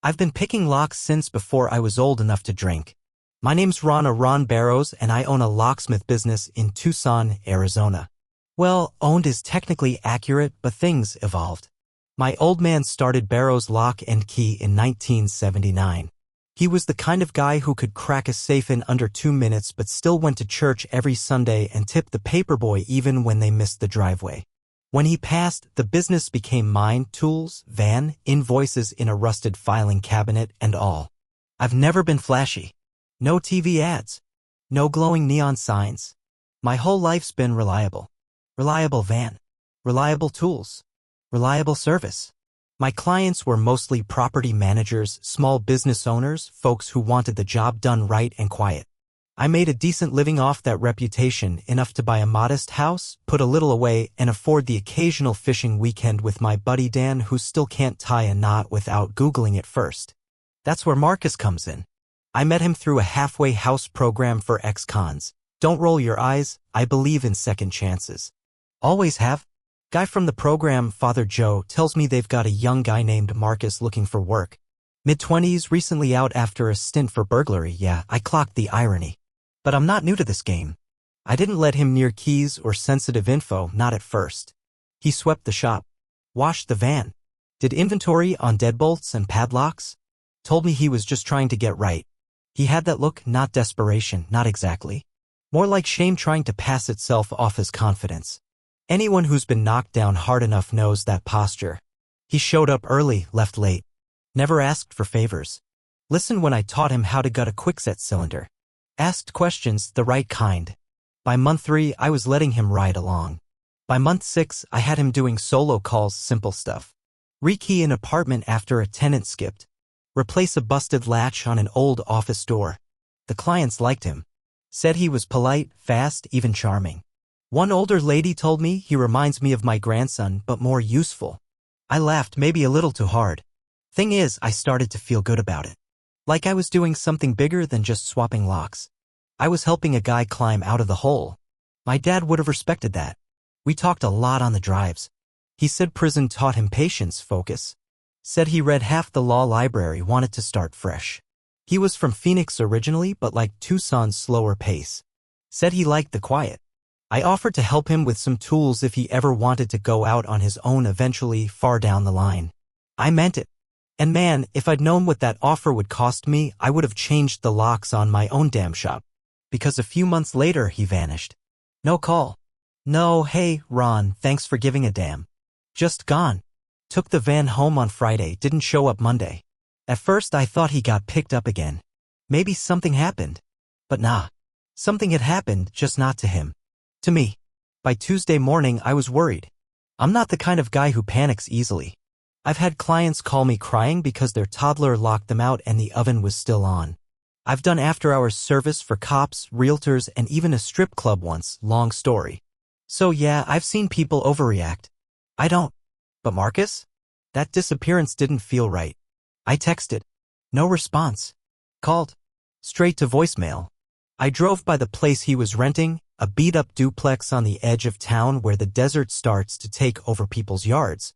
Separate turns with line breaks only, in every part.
I've been picking locks since before I was old enough to drink. My name's Ron Barrows and I own a locksmith business in Tucson, Arizona. Well, owned is technically accurate, but things evolved. My old man started Barrows Lock and Key in 1979. He was the kind of guy who could crack a safe in under 2 minutes but still went to church every Sunday and tipped the paperboy even when they missed the driveway. When he passed, the business became mine, tools, van, invoices in a rusted filing cabinet, and all. I've never been flashy. No TV ads. No glowing neon signs. My whole life's been reliable. Reliable van. Reliable tools. Reliable service. My clients were mostly property managers, small business owners, folks who wanted the job done right and quiet. I made a decent living off that reputation, enough to buy a modest house, put a little away, and afford the occasional fishing weekend with my buddy Dan, who still can't tie a knot without Googling it first. That's where Marcus comes in. I met him through a halfway house program for ex-cons. Don't roll your eyes, I believe in second chances. Always have. Guy from the program, Father Joe, tells me they've got a young guy named Marcus looking for work. Mid-20s, recently out after a stint for burglary. Yeah, I clocked the irony. But I'm not new to this game. I didn't let him near keys or sensitive info, not at first. He swept the shop. Washed the van. Did inventory on deadbolts and padlocks. Told me he was just trying to get right. He had that look, not desperation, not exactly. More like shame trying to pass itself off as confidence. Anyone who's been knocked down hard enough knows that posture. He showed up early, left late. Never asked for favors. Listened when I taught him how to gut a quickset cylinder. Asked questions, the right kind. By month 3, I was letting him ride along. By month 6, I had him doing solo calls, simple stuff. Rekey an apartment after a tenant skipped. Replace a busted latch on an old office door. The clients liked him. Said he was polite, fast, even charming. One older lady told me he reminds me of my grandson, but more useful. I laughed, maybe a little too hard. Thing is, I started to feel good about it. Like I was doing something bigger than just swapping locks. I was helping a guy climb out of the hole. My dad would have respected that. We talked a lot on the drives. He said prison taught him patience, focus. Said he read half the law library, wanted to start fresh. He was from Phoenix originally, but liked Tucson's slower pace. Said he liked the quiet. I offered to help him with some tools if he ever wanted to go out on his own eventually, far down the line. I meant it. And man, if I'd known what that offer would cost me, I would have changed the locks on my own damn shop. Because a few months later, he vanished. No call. No, hey, Ron, thanks for giving a damn. Just gone. Took the van home on Friday, didn't show up Monday. At first I thought he got picked up again. Maybe something happened. But nah. Something had happened, just not to him. To me. By Tuesday morning I was worried. I'm not the kind of guy who panics easily. I've had clients call me crying because their toddler locked them out and the oven was still on. I've done after-hours service for cops, realtors, and even a strip club once, long story. So yeah, I've seen people overreact. I don't. But Marcus? That disappearance didn't feel right. I texted. No response. Called. Straight to voicemail. I drove by the place he was renting, a beat-up duplex on the edge of town where the desert starts to take over people's yards.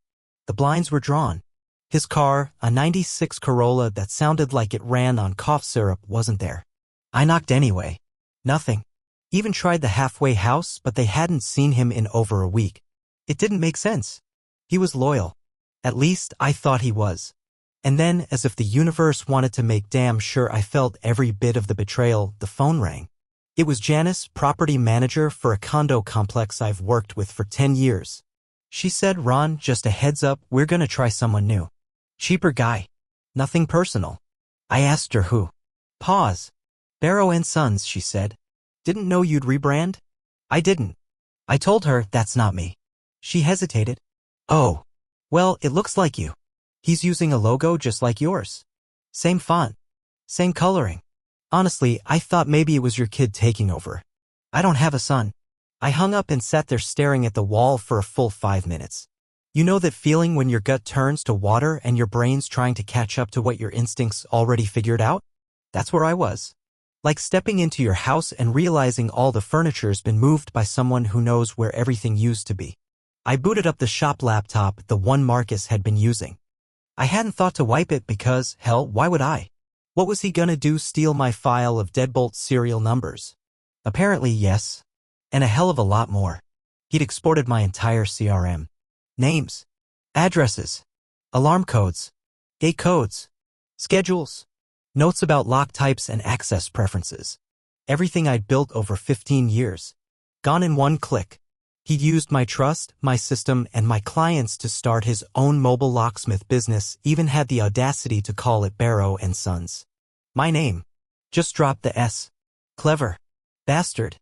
The blinds were drawn. His car, a '96 Corolla that sounded like it ran on cough syrup, wasn't there. I knocked anyway. Nothing. Even tried the halfway house, but they hadn't seen him in over a week. It didn't make sense. He was loyal. At least, I thought he was. And then, as if the universe wanted to make damn sure I felt every bit of the betrayal, the phone rang. It was Janice, property manager for a condo complex I've worked with for 10 years. She said, Ron, just a heads up, we're gonna try someone new. Cheaper guy. Nothing personal. I asked her who. Pause. Barrow and Sons, she said. Didn't know you'd rebrand? I didn't. I told her, that's not me. She hesitated. Oh. Well, it looks like you. He's using a logo just like yours. Same font. Same coloring. Honestly, I thought maybe it was your kid taking over. I don't have a son. I hung up and sat there staring at the wall for a full 5 minutes. You know that feeling when your gut turns to water and your brain's trying to catch up to what your instincts already figured out? That's where I was. Like stepping into your house and realizing all the furniture's been moved by someone who knows where everything used to be. I booted up the shop laptop, the one Marcus had been using. I hadn't thought to wipe it because, hell, why would I? What was he gonna do, steal my file of deadbolt serial numbers? Apparently, yes. And a hell of a lot more. He'd exported my entire CRM. Names, addresses, alarm codes, gate codes, schedules, notes about lock types and access preferences. Everything I'd built over 15 years. Gone in one click. He'd used my trust, my system, and my clients to start his own mobile locksmith business, even had the audacity to call it Barrow & Sons. My name. Just dropped the S. Clever. Bastard.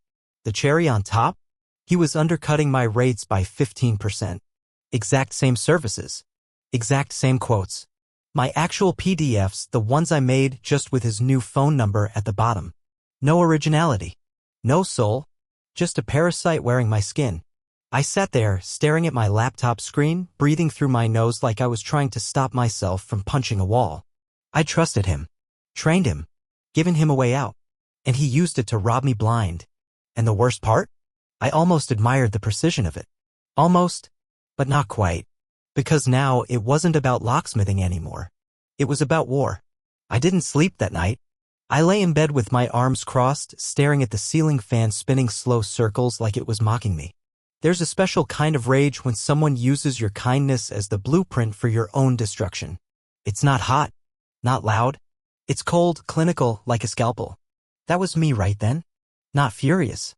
The cherry on top? He was undercutting my rates by 15%. Exact same services. Exact same quotes. My actual PDFs, the ones I made just with his new phone number at the bottom. No originality. No soul. Just a parasite wearing my skin. I sat there, staring at my laptop screen, breathing through my nose like I was trying to stop myself from punching a wall. I trusted him. Trained him. Given him a way out. And he used it to rob me blind. And the worst part? I almost admired the precision of it. Almost, but not quite. Because now it wasn't about locksmithing anymore. It was about war. I didn't sleep that night. I lay in bed with my arms crossed, staring at the ceiling fan spinning slow circles like it was mocking me. There's a special kind of rage when someone uses your kindness as the blueprint for your own destruction. It's not hot, not loud. It's cold, clinical, like a scalpel. That was me right then. Not furious.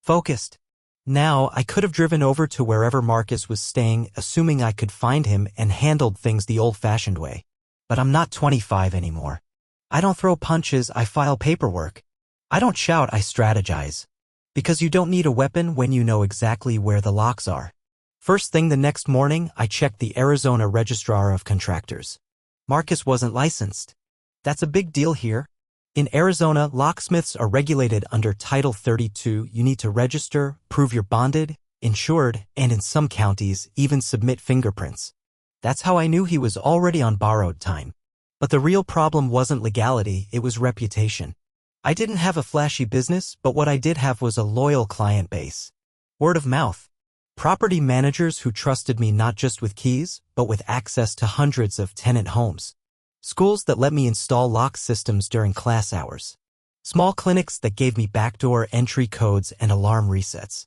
Focused. Now, I could have driven over to wherever Marcus was staying, assuming I could find him, and handled things the old-fashioned way. But I'm not 25 anymore. I don't throw punches, I file paperwork. I don't shout, I strategize. Because you don't need a weapon when you know exactly where the locks are. First thing the next morning, I checked the Arizona Registrar of Contractors. Marcus wasn't licensed. That's a big deal here. In Arizona, locksmiths are regulated under Title 32. You need to register, prove you're bonded, insured, and in some counties, even submit fingerprints. That's how I knew he was already on borrowed time. But the real problem wasn't legality, it was reputation. I didn't have a flashy business, but what I did have was a loyal client base. Word of mouth. Property managers who trusted me not just with keys, but with access to hundreds of tenant homes. Schools that let me install lock systems during class hours. Small clinics that gave me backdoor entry codes and alarm resets.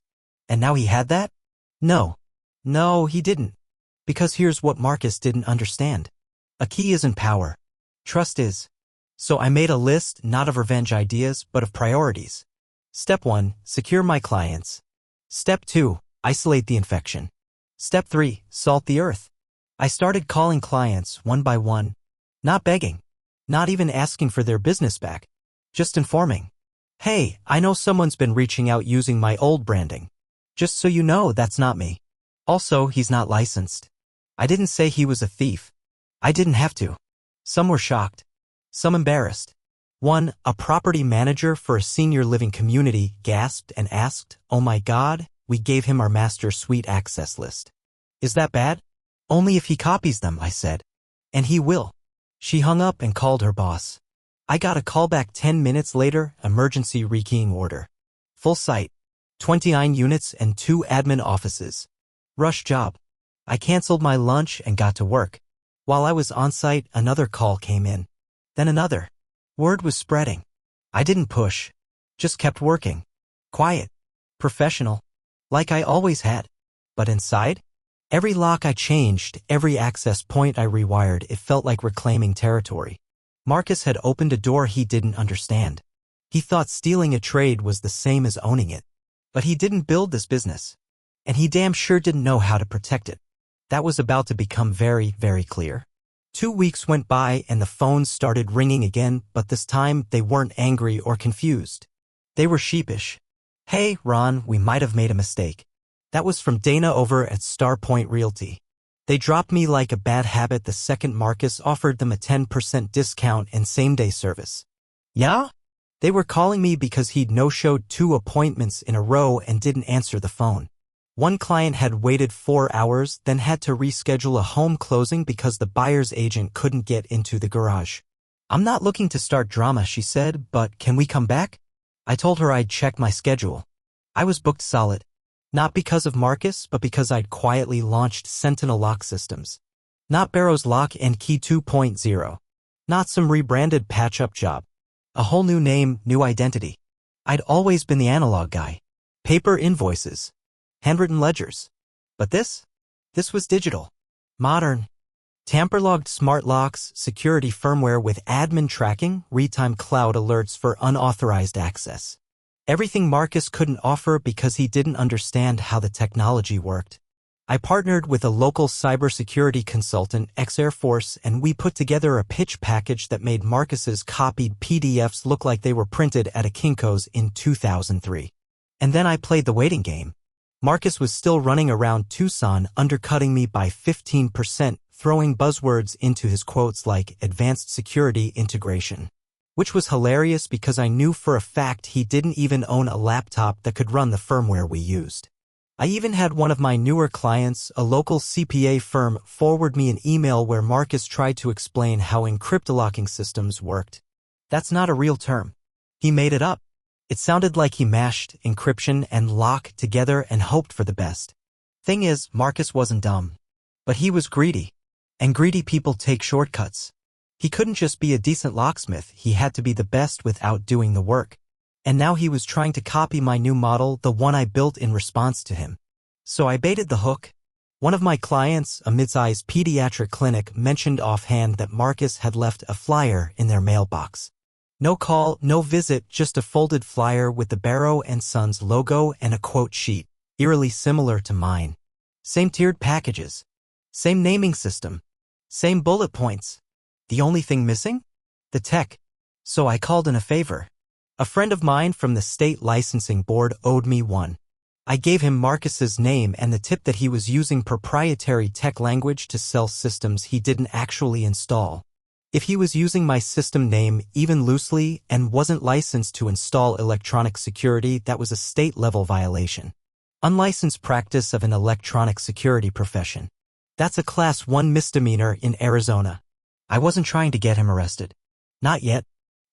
And now he had that? No. No, he didn't. Because here's what Marcus didn't understand. A key isn't power. Trust is. So I made a list, not of revenge ideas, but of priorities. Step 1, secure my clients. Step 2, isolate the infection. Step 3, salt the earth. I started calling clients one by one. Not begging. Not even asking for their business back. Just informing. Hey, I know someone's been reaching out using my old branding. Just so you know, that's not me. Also, he's not licensed. I didn't say he was a thief. I didn't have to. Some were shocked. Some embarrassed. One, a property manager for a senior living community, gasped and asked, "Oh my God, we gave him our master suite access list." Is that bad? Only if he copies them, I said. And he will. She hung up and called her boss. I got a call back 10 minutes later, emergency rekeying order. Full site. 29 units and 2 admin offices. Rush job. I canceled my lunch and got to work. While I was on site, another call came in. Then another. Word was spreading. I didn't push. Just kept working. Quiet. Professional. Like I always had. But inside? Every lock I changed, every access point I rewired, it felt like reclaiming territory. Marcus had opened a door he didn't understand. He thought stealing a trade was the same as owning it. But he didn't build this business. And he damn sure didn't know how to protect it. That was about to become very, very clear. 2 weeks went by and the phones started ringing again, but this time they weren't angry or confused. They were sheepish. "Hey, Ron, we might have made a mistake." That was from Dana over at Starpoint Realty. They dropped me like a bad habit the second Marcus offered them a 10% discount and same-day service. Yeah? They were calling me because he'd no-showed 2 appointments in a row and didn't answer the phone. One client had waited 4 hours, then had to reschedule a home closing because the buyer's agent couldn't get into the garage. "I'm not looking to start drama," she said, "but can we come back?" I told her I'd check my schedule. I was booked solid. Not because of Marcus, but because I'd quietly launched Sentinel lock systems. Not Barrow's Lock and Key 2.0. Not some rebranded patch-up job. A whole new name, new identity. I'd always been the analog guy. Paper invoices. Handwritten ledgers. But this was digital. Modern. Tamper-logged smart locks, security firmware with admin tracking, real-time cloud alerts for unauthorized access. Everything Marcus couldn't offer because he didn't understand how the technology worked. I partnered with a local cybersecurity consultant, ex-Air Force, and we put together a pitch package that made Marcus's copied PDFs look like they were printed at a Kinko's in 2003. And then I played the waiting game. Marcus was still running around Tucson, undercutting me by 15%, throwing buzzwords into his quotes like advanced security integration. Which was hilarious because I knew for a fact he didn't even own a laptop that could run the firmware we used. I even had one of my newer clients, a local CPA firm, forward me an email where Marcus tried to explain how encryptolocking systems worked. That's not a real term. He made it up. It sounded like he mashed encryption and lock together and hoped for the best. Thing is, Marcus wasn't dumb. But he was greedy. And greedy people take shortcuts. He couldn't just be a decent locksmith, he had to be the best without doing the work. And now he was trying to copy my new model, the one I built in response to him. So I baited the hook. One of my clients, a mid-sized pediatric clinic, mentioned offhand that Marcus had left a flyer in their mailbox. No call, no visit, just a folded flyer with the Barrow & Sons logo and a quote sheet, eerily similar to mine. Same tiered packages. Same naming system. Same bullet points. The only thing missing? The tech. So I called in a favor. A friend of mine from the state licensing board owed me one. I gave him Marcus's name and the tip that he was using proprietary tech language to sell systems he didn't actually install. If he was using my system name even loosely and wasn't licensed to install electronic security, that was a state-level violation. Unlicensed practice of an electronic security profession. That's a Class 1 misdemeanor in Arizona. I wasn't trying to get him arrested. Not yet.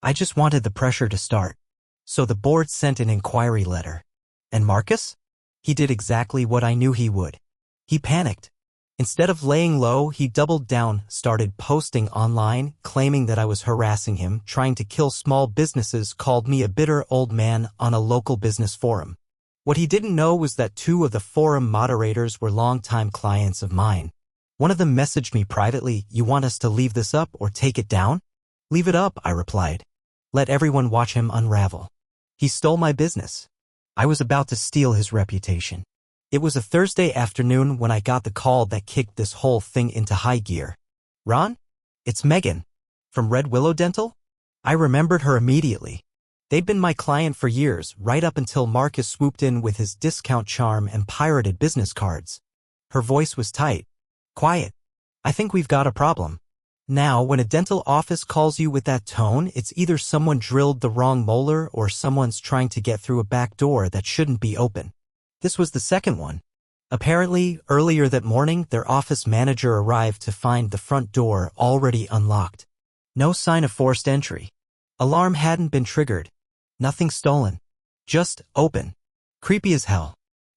I just wanted the pressure to start. So the board sent an inquiry letter. And Marcus? He did exactly what I knew he would. He panicked. Instead of laying low, he doubled down, started posting online, claiming that I was harassing him, trying to kill small businesses, called me a bitter old man on a local business forum. What he didn't know was that two of the forum moderators were longtime clients of mine. One of them messaged me privately, "You want us to leave this up or take it down?" "Leave it up," I replied. "Let everyone watch him unravel." He stole my business. I was about to steal his reputation. It was a Thursday afternoon when I got the call that kicked this whole thing into high gear. "Ron? It's Megan. From Red Willow Dental?" I remembered her immediately. They'd been my client for years, right up until Marcus swooped in with his discount charm and pirated business cards. Her voice was tight. "Quiet. I think we've got a problem." Now, when a dental office calls you with that tone, it's either someone drilled the wrong molar or someone's trying to get through a back door that shouldn't be open. This was the second one. Apparently, earlier that morning, their office manager arrived to find the front door already unlocked. No sign of forced entry. Alarm hadn't been triggered. Nothing stolen. Just open. Creepy as hell.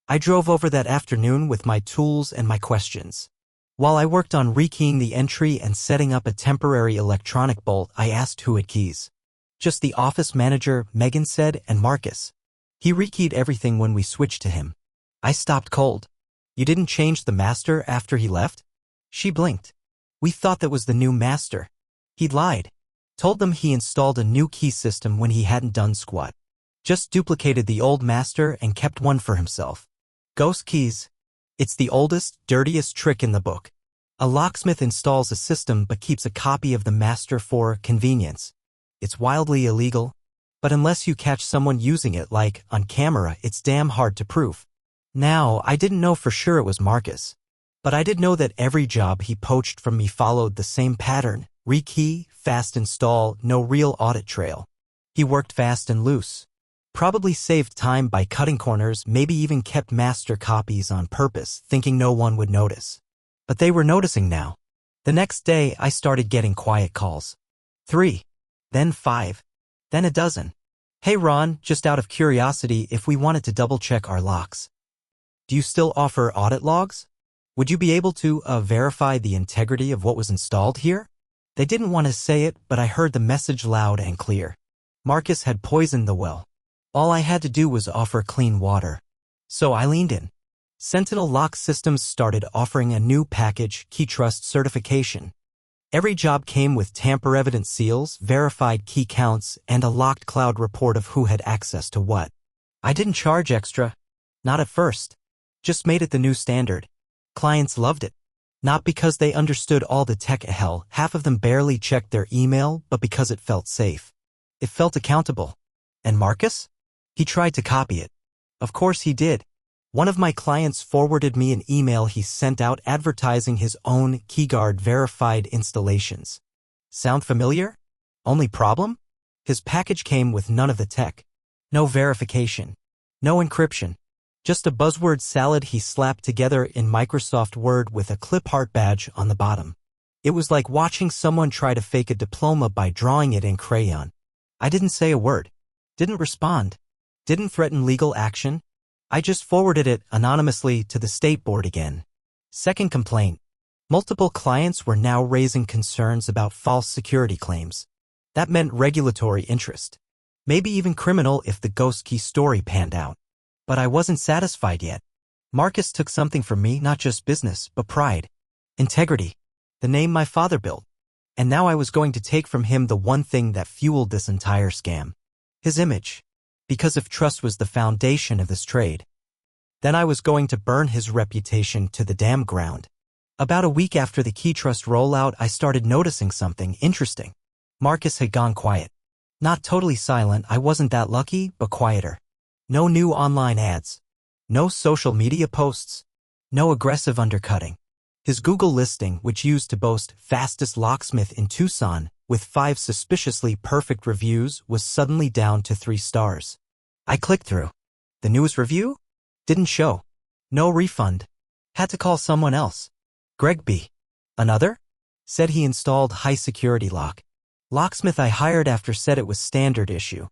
I drove over that afternoon with my tools and my questions. While I worked on rekeying the entry and setting up a temporary electronic bolt, I asked who had keys. "Just the office manager," Megan said, "and Marcus. He rekeyed everything when we switched to him." I stopped cold. "You didn't change the master after he left?" She blinked. "We thought that was the new master." He'd lied. Told them he installed a new key system when he hadn't done squat. Just duplicated the old master and kept one for himself. Ghost keys. It's the oldest, dirtiest trick in the book. A locksmith installs a system but keeps a copy of the master for convenience. It's wildly illegal. But unless you catch someone using it, like, on camera, it's damn hard to prove. Now, I didn't know for sure it was Marcus. But I did know that every job he poached from me followed the same pattern. Rekey, fast install, no real audit trail. He worked fast and loose. Probably saved time by cutting corners, maybe even kept master copies on purpose, thinking no one would notice. But they were noticing now. The next day, I started getting quiet calls. 3. Then 5. Then a dozen. "Hey Ron, just out of curiosity, if we wanted to double-check our locks. Do you still offer audit logs?" Would you be able to verify the integrity of what was installed here? They didn't want to say it, but I heard the message loud and clear. Marcus had poisoned the well. All I had to do was offer clean water. So I leaned in. Sentinel Lock Systems started offering a new package, Key Trust Certification. Every job came with tamper-evident seals, verified key counts, and a locked cloud report of who had access to what. I didn't charge extra. Not at first. Just made it the new standard. Clients loved it. Not because they understood all the tech hell, half of them barely checked their email, but because it felt safe. It felt accountable. And Marcus? He tried to copy it. Of course he did. One of my clients forwarded me an email he sent out advertising his own KeyGuard verified installations. Sound familiar? Only problem? His package came with none of the tech. No verification. No encryption. Just a buzzword salad he slapped together in Microsoft Word with a clip heart badge on the bottom. It was like watching someone try to fake a diploma by drawing it in crayon. I didn't say a word. Didn't respond. Didn't threaten legal action. I just forwarded it anonymously to the state board again. Second complaint. Multiple clients were now raising concerns about false security claims. That meant regulatory interest. Maybe even criminal if the ghost key story panned out. But I wasn't satisfied yet. Marcus took something from me, not just business, but pride. Integrity. The name my father built. And now I was going to take from him the one thing that fueled this entire scam. His image. Because if trust was the foundation of this trade, then I was going to burn his reputation to the damn ground. About a week after the Key Trust rollout, I started noticing something interesting. Marcus had gone quiet. Not totally silent, I wasn't that lucky, but quieter. No new online ads. No social media posts. No aggressive undercutting. His Google listing, which used to boast fastest locksmith in Tucson, with 5 suspiciously perfect reviews, was suddenly down to 3 stars. I clicked through. The newest review? Didn't show. No refund. Had to call someone else. Greg B. Another? Said he installed high-security lock. Locksmith I hired after said it was standard issue.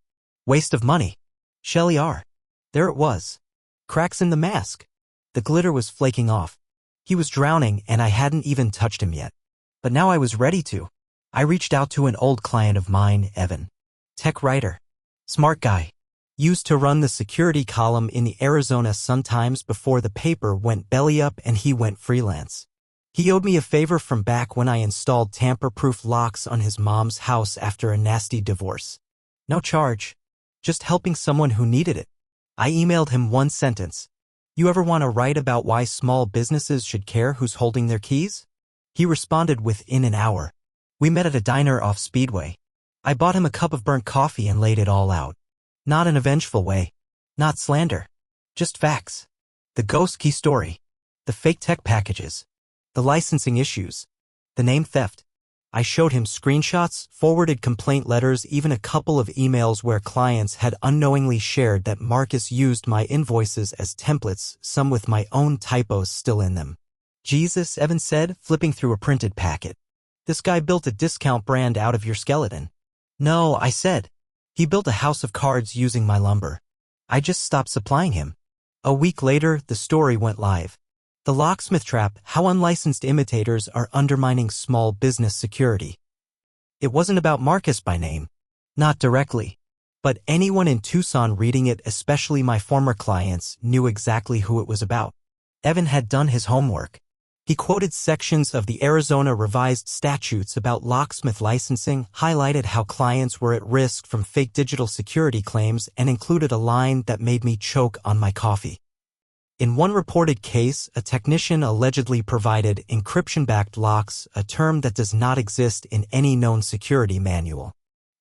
Waste of money. Shelly R. There it was. Cracks in the mask. The glitter was flaking off. He was drowning and I hadn't even touched him yet. But now I was ready to. I reached out to an old client of mine, Evan. Tech writer. Smart guy. Used to run the security column in the Arizona Sun-Times before the paper went belly up and he went freelance. He owed me a favor from back when I installed tamper-proof locks on his mom's house after a nasty divorce. No charge. Just helping someone who needed it. I emailed him one sentence. You ever want to write about why small businesses should care who's holding their keys? He responded within an hour. We met at a diner off Speedway. I bought him a cup of burnt coffee and laid it all out. Not in a vengeful way. Not slander. Just facts. The ghost key story. The fake tech packages. The licensing issues. The name theft. I showed him screenshots, forwarded complaint letters, even a couple of emails where clients had unknowingly shared that Marcus used my invoices as templates, some with my own typos still in them. Jesus, Evan said, flipping through a printed packet. This guy built a discount brand out of your skeleton. No, I said. He built a house of cards using my lumber. I just stopped supplying him. A week later, the story went live. The locksmith trap, how unlicensed imitators are undermining small business security. It wasn't about Marcus by name. Not directly. But anyone in Tucson reading it, especially my former clients, knew exactly who it was about. Evan had done his homework. He quoted sections of the Arizona revised statutes about locksmith licensing, highlighted how clients were at risk from fake digital security claims, and included a line that made me choke on my coffee. In one reported case, a technician allegedly provided encryption-backed locks, a term that does not exist in any known security manual.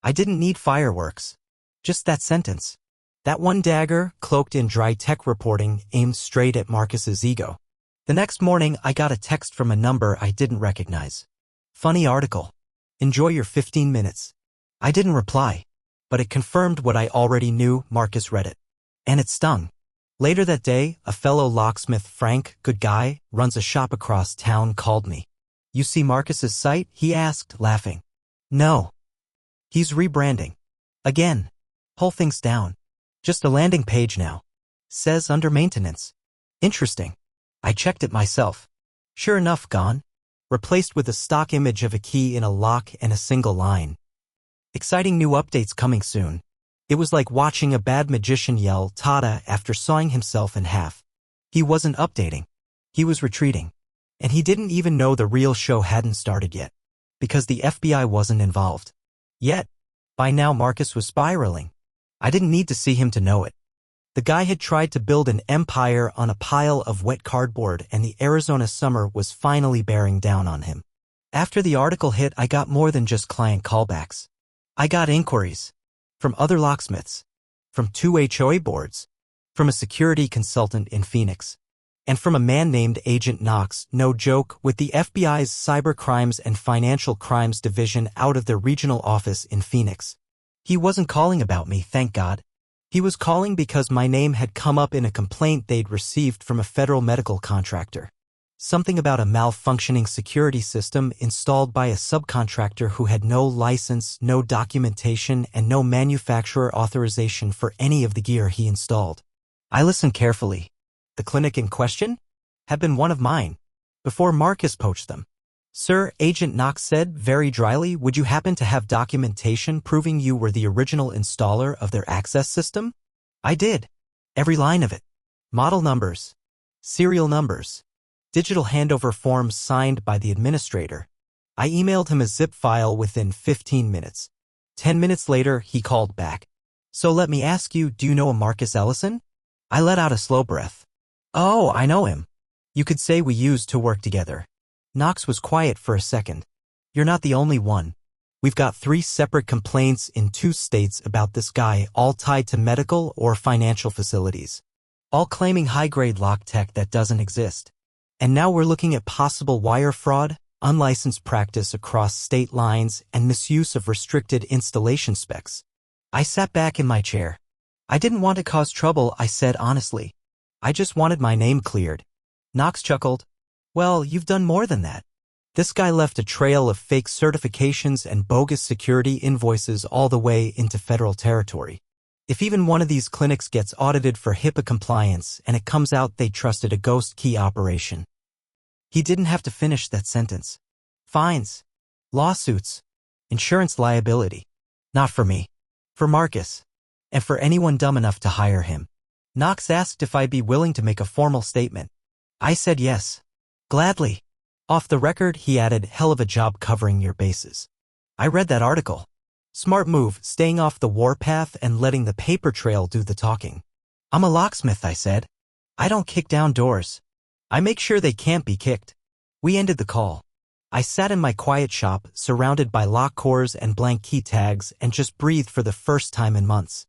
I didn't need fireworks. Just that sentence. That one dagger, cloaked in dry tech reporting, aimed straight at Marcus's ego. The next morning, I got a text from a number I didn't recognize. Funny article. Enjoy your 15 minutes. I didn't reply, but it confirmed what I already knew. Marcus read it. And it stung. Later that day, a fellow locksmith, Frank, good guy, runs a shop across town, called me. You see Marcus's site? He asked, laughing. No. He's rebranding. Again. Whole thing's down. Just a landing page now. Says under maintenance. Interesting. I checked it myself. Sure enough, gone. Replaced with a stock image of a key in a lock and a single line. Exciting new updates coming soon. It was like watching a bad magician yell "Tada" after sawing himself in half. He wasn't updating. He was retreating. And he didn't even know the real show hadn't started yet. Because the FBI wasn't involved. Yet, by now Marcus was spiraling. I didn't need to see him to know it. The guy had tried to build an empire on a pile of wet cardboard, and the Arizona summer was finally bearing down on him. After the article hit, I got more than just client callbacks. I got inquiries. From other locksmiths. From 2 HOA boards. From a security consultant in Phoenix. And from a man named Agent Knox, no joke, with the FBI's Cyber Crimes and Financial Crimes Division out of their regional office in Phoenix. He wasn't calling about me, thank God. He was calling because my name had come up in a complaint they'd received from a federal medical contractor. Something about a malfunctioning security system installed by a subcontractor who had no license, no documentation, and no manufacturer authorization for any of the gear he installed. I listened carefully. The clinic in question had been one of mine, before Marcus poached them. Sir, Agent Knox said very dryly, would you happen to have documentation proving you were the original installer of their access system? I did. Every line of it. Model numbers. Serial numbers. Digital handover forms signed by the administrator. I emailed him a zip file within 15 minutes. 10 minutes later, he called back. So let me ask you, do you know a Marcus Ellison? I let out a slow breath. Oh, I know him. You could say we used to work together. Knox was quiet for a second. You're not the only one. We've got 3 separate complaints in 2 states about this guy, all tied to medical or financial facilities. All claiming high-grade lock tech that doesn't exist. And now we're looking at possible wire fraud, unlicensed practice across state lines, and misuse of restricted installation specs. I sat back in my chair. I didn't want to cause trouble, I said honestly. I just wanted my name cleared. Knox chuckled. Well, you've done more than that. This guy left a trail of fake certifications and bogus security invoices all the way into federal territory. If even one of these clinics gets audited for HIPAA compliance and it comes out they trusted a ghost key operation. He didn't have to finish that sentence. Fines. Lawsuits. Insurance liability. Not for me. For Marcus. And for anyone dumb enough to hire him. Knox asked if I'd be willing to make a formal statement. I said yes. Gladly. Off the record, he added, hell of a job covering your bases. I read that article. Smart move, staying off the warpath and letting the paper trail do the talking. I'm a locksmith, I said. I don't kick down doors. I make sure they can't be kicked. We ended the call. I sat in my quiet shop, surrounded by lock cores and blank key tags, and just breathed for the first time in months.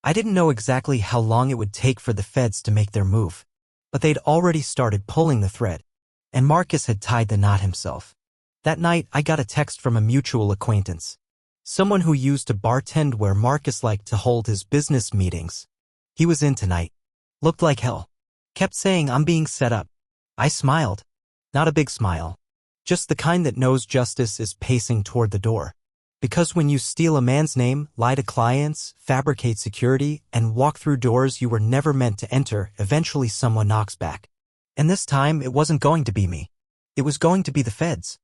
I didn't know exactly how long it would take for the feds to make their move. But they'd already started pulling the thread. And Marcus had tied the knot himself. That night, I got a text from a mutual acquaintance. Someone who used to bartend where Marcus liked to hold his business meetings. He was in tonight. Looked like hell. Kept saying I'm being set up. I smiled. Not a big smile. Just the kind that knows justice is pacing toward the door. Because when you steal a man's name, lie to clients, fabricate security, and walk through doors you were never meant to enter, eventually someone knocks back. And this time, it wasn't going to be me. It was going to be the feds.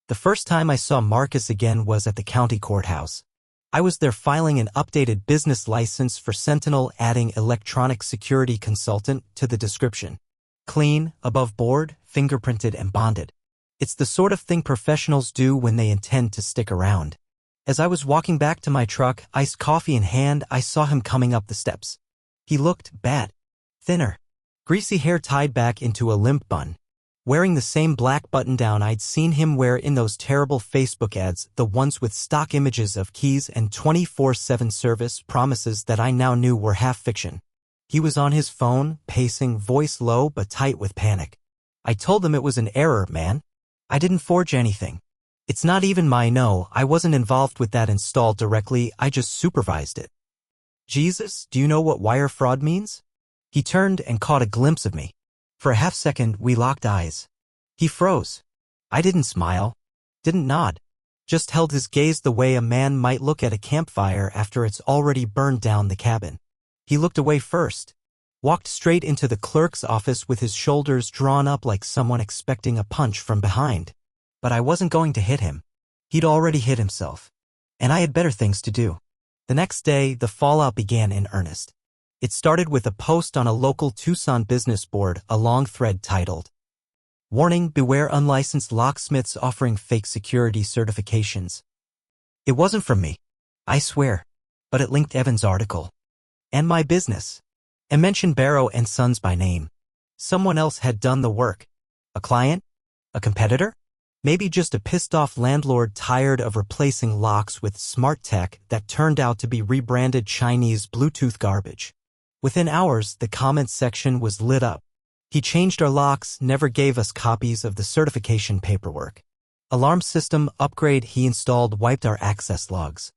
The first time I saw Marcus again was at the county courthouse. I was there filing an updated business license for Sentinel, adding electronic security consultant to the description. Clean, above board, fingerprinted and bonded. It's the sort of thing professionals do when they intend to stick around. As I was walking back to my truck, iced coffee in hand, I saw him coming up the steps. He looked bad. Thinner. Greasy hair tied back into a limp bun. Wearing the same black button-down I'd seen him wear in those terrible Facebook ads, the ones with stock images of keys and 24/7 service promises that I now knew were half fiction. He was on his phone, pacing, voice low but tight with panic. I told him it was an error, man. I didn't forge anything. It's not even no, I wasn't involved with that install directly, I just supervised it. Jesus, do you know what wire fraud means? He turned and caught a glimpse of me. For a half second, we locked eyes. He froze. I didn't smile. Didn't nod. Just held his gaze the way a man might look at a campfire after it's already burned down the cabin. He looked away first. Walked straight into the clerk's office with his shoulders drawn up like someone expecting a punch from behind. But I wasn't going to hit him. He'd already hit himself. And I had better things to do. The next day, the fallout began in earnest. It started with a post on a local Tucson business board, a long thread titled, "Warning, beware unlicensed locksmiths offering fake security certifications." It wasn't from me, I swear, but it linked Evan's article. And my business. And mentioned Barrow and Sons by name. Someone else had done the work. A client? A competitor? Maybe just a pissed-off landlord tired of replacing locks with smart tech that turned out to be rebranded Chinese Bluetooth garbage. Within hours, the comments section was lit up. He changed our locks, never gave us copies of the certification paperwork. Alarm system upgrade he installed wiped our access logs.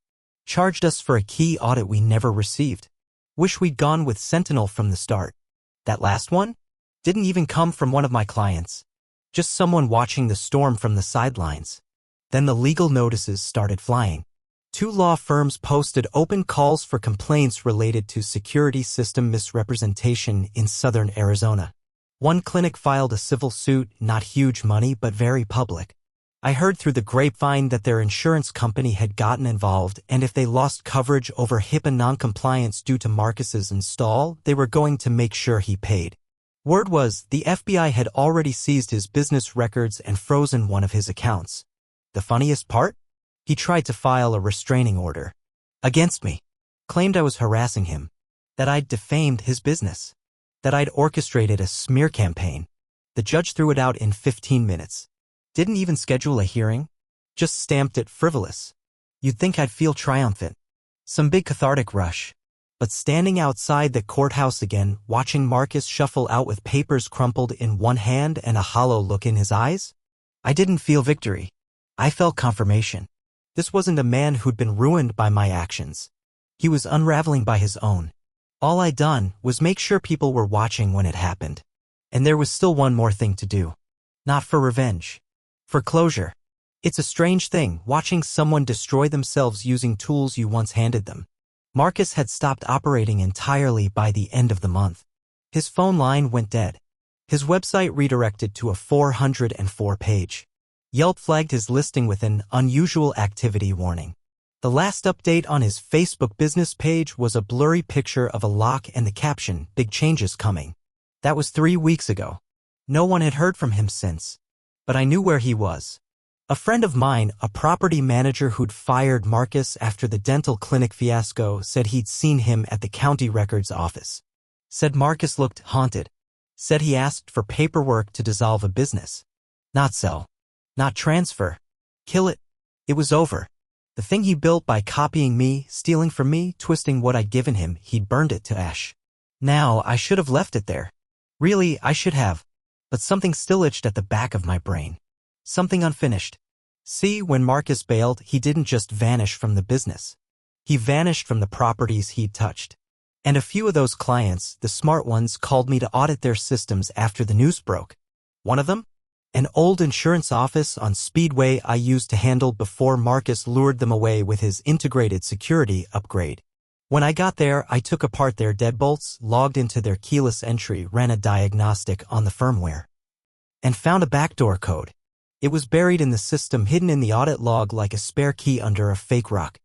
Charged us for a key audit we never received. Wish we'd gone with Sentinel from the start. That last one? Didn't even come from one of my clients. Just someone watching the storm from the sidelines. Then the legal notices started flying. 2 law firms posted open calls for complaints related to security system misrepresentation in southern Arizona. 1 clinic filed a civil suit, not huge money but very public. I heard through the grapevine that their insurance company had gotten involved, and if they lost coverage over HIPAA noncompliance due to Marcus's install, they were going to make sure he paid. Word was, the FBI had already seized his business records and frozen one of his accounts. The funniest part? He tried to file a restraining order. Against me. Claimed I was harassing him. That I'd defamed his business. That I'd orchestrated a smear campaign. The judge threw it out in 15 minutes. Didn't even schedule a hearing. Just stamped it frivolous. You'd think I'd feel triumphant. Some big cathartic rush. But standing outside the courthouse again, watching Marcus shuffle out with papers crumpled in one hand and a hollow look in his eyes, I didn't feel victory. I felt confirmation. This wasn't a man who'd been ruined by my actions. He was unraveling by his own. All I'd done was make sure people were watching when it happened. And there was still one more thing to do. Not for revenge. For closure. It's a strange thing, watching someone destroy themselves using tools you once handed them. Marcus had stopped operating entirely by the end of the month. His phone line went dead. His website redirected to a 404-page. Yelp flagged his listing with an unusual activity warning. The last update on his Facebook business page was a blurry picture of a lock and the caption, "Big changes coming." That was 3 weeks ago. No one had heard from him since. But I knew where he was. A friend of mine, a property manager who'd fired Marcus after the dental clinic fiasco, said he'd seen him at the county records office. Said Marcus looked haunted. Said he asked for paperwork to dissolve a business. Not sell. Not transfer. Kill it. It was over. The thing he built by copying me, stealing from me, twisting what I'd given him, he'd burned it to ash. Now, I should have left it there. Really, I should have. But something still itched at the back of my brain. Something unfinished. See, when Marcus bailed, he didn't just vanish from the business. He vanished from the properties he'd touched. And a few of those clients, the smart ones, called me to audit their systems after the news broke. One of them? An old insurance office on Speedway I used to handle before Marcus lured them away with his integrated security upgrade. When I got there, I took apart their deadbolts, logged into their keyless entry, ran a diagnostic on the firmware, and found a backdoor code. It was buried in the system, hidden in the audit log like a spare key under a fake rock.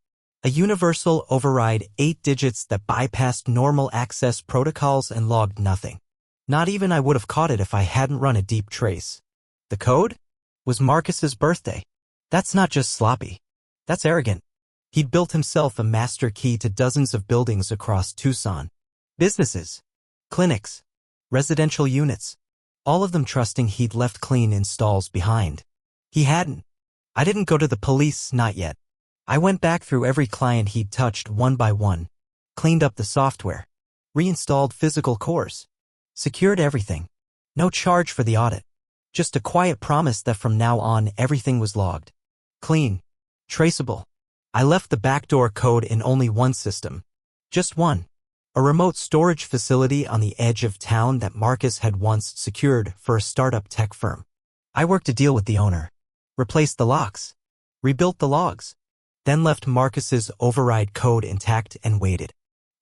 A universal override, 8 digits that bypassed normal access protocols and logged nothing. Not even I would have caught it if I hadn't run a deep trace. The code? Was Marcus's birthday. That's not just sloppy. That's arrogant. He'd built himself a master key to dozens of buildings across Tucson. Businesses. Clinics. Residential units. All of them trusting he'd left clean installs behind. He hadn't. I didn't go to the police, not yet. I went back through every client he'd touched one by one. Cleaned up the software. Reinstalled physical cores. Secured everything. No charge for the audit. Just a quiet promise that from now on everything was logged. Clean. Traceable. I left the backdoor code in only one system. Just one. A remote storage facility on the edge of town that Marcus had once secured for a startup tech firm. I worked a deal with the owner. Replaced the locks. Rebuilt the logs. Then left Marcus's override code intact and waited.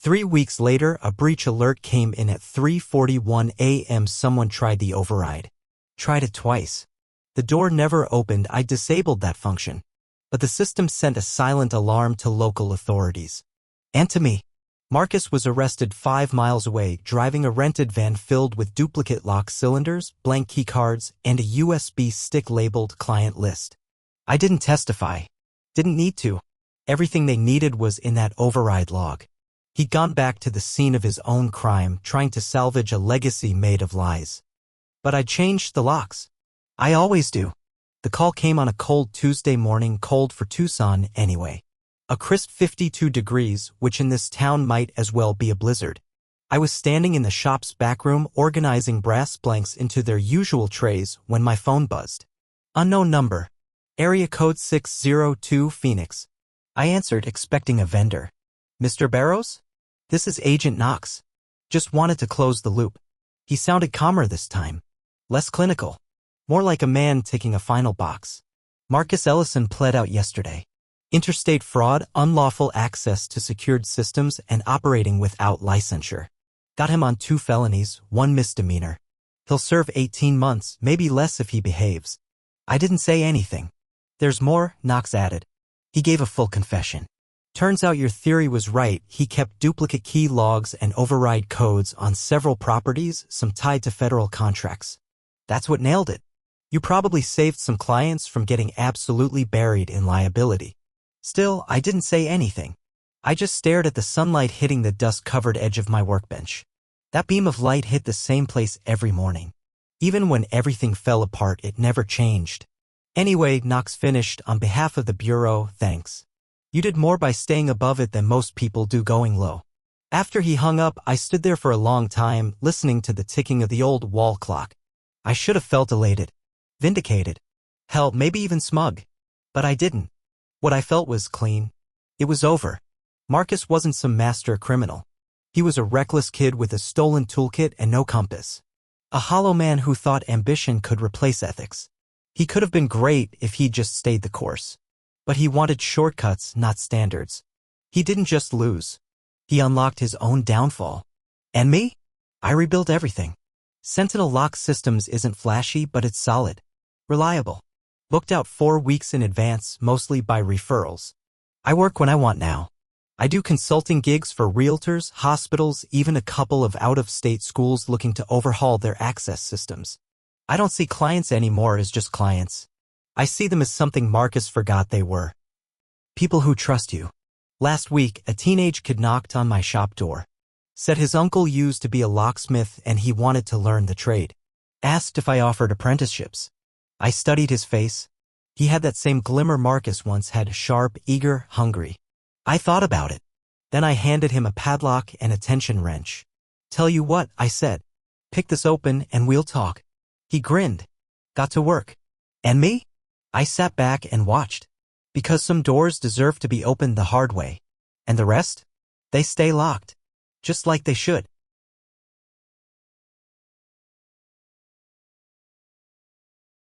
3 weeks later, a breach alert came in at 3:41 a.m. Someone tried the override. Tried it twice. The door never opened. I disabled that function. But the system sent a silent alarm to local authorities. And to me. Marcus was arrested 5 miles away, driving a rented van filled with duplicate lock cylinders, blank keycards, and a USB stick labeled client list. I didn't testify. Didn't need to. Everything they needed was in that override log. He'd gone back to the scene of his own crime, trying to salvage a legacy made of lies. But I changed the locks. I always do. The call came on a cold Tuesday morning, cold for Tucson anyway. A crisp 52 degrees, which in this town might as well be a blizzard. I was standing in the shop's back room organizing brass blanks into their usual trays when my phone buzzed. Unknown number. Area code 602 Phoenix. I answered, expecting a vendor. Mr. Barrows? This is Agent Knox. Just wanted to close the loop. He sounded calmer this time. Less clinical. More like a man ticking a final box. Marcus Ellison pled out yesterday. Interstate fraud, unlawful access to secured systems, and operating without licensure. Got him on 2 felonies, 1 misdemeanor. He'll serve 18 months, maybe less if he behaves. I didn't say anything. There's more, Knox added. He gave a full confession. Turns out your theory was right. He kept duplicate key logs and override codes on several properties, some tied to federal contracts. That's what nailed it. You probably saved some clients from getting absolutely buried in liability. Still, I didn't say anything. I just stared at the sunlight hitting the dust-covered edge of my workbench. That beam of light hit the same place every morning. Even when everything fell apart, it never changed. Anyway, Knox finished, on behalf of the Bureau, thanks. You did more by staying above it than most people do going low. After he hung up, I stood there for a long time, listening to the ticking of the old wall clock. I should have felt elated. Vindicated. Hell, maybe even smug. But I didn't. What I felt was clean. It was over. Marcus wasn't some master criminal. He was a reckless kid with a stolen toolkit and no compass. A hollow man who thought ambition could replace ethics. He could have been great if he'd just stayed the course. But he wanted shortcuts, not standards. He didn't just lose. He unlocked his own downfall. And me? I rebuilt everything. Sentinel Lock Systems isn't flashy, but it's solid. Reliable. Booked out 4 weeks in advance, mostly by referrals. I work when I want now. I do consulting gigs for realtors, hospitals, even a couple of out-of-state schools looking to overhaul their access systems. I don't see clients anymore as just clients. I see them as something Marcus forgot they were. People who trust you. Last week, a teenage kid knocked on my shop door. Said his uncle used to be a locksmith and he wanted to learn the trade. Asked if I offered apprenticeships. I studied his face. He had that same glimmer Marcus once had, sharp, eager, hungry. I thought about it. Then I handed him a padlock and a tension wrench. Tell you what, I said. Pick this open and we'll talk. He grinned. Got to work. And me? I sat back and watched. Because some doors deserve to be opened the hard way. And the rest? They stay locked. Just like they should.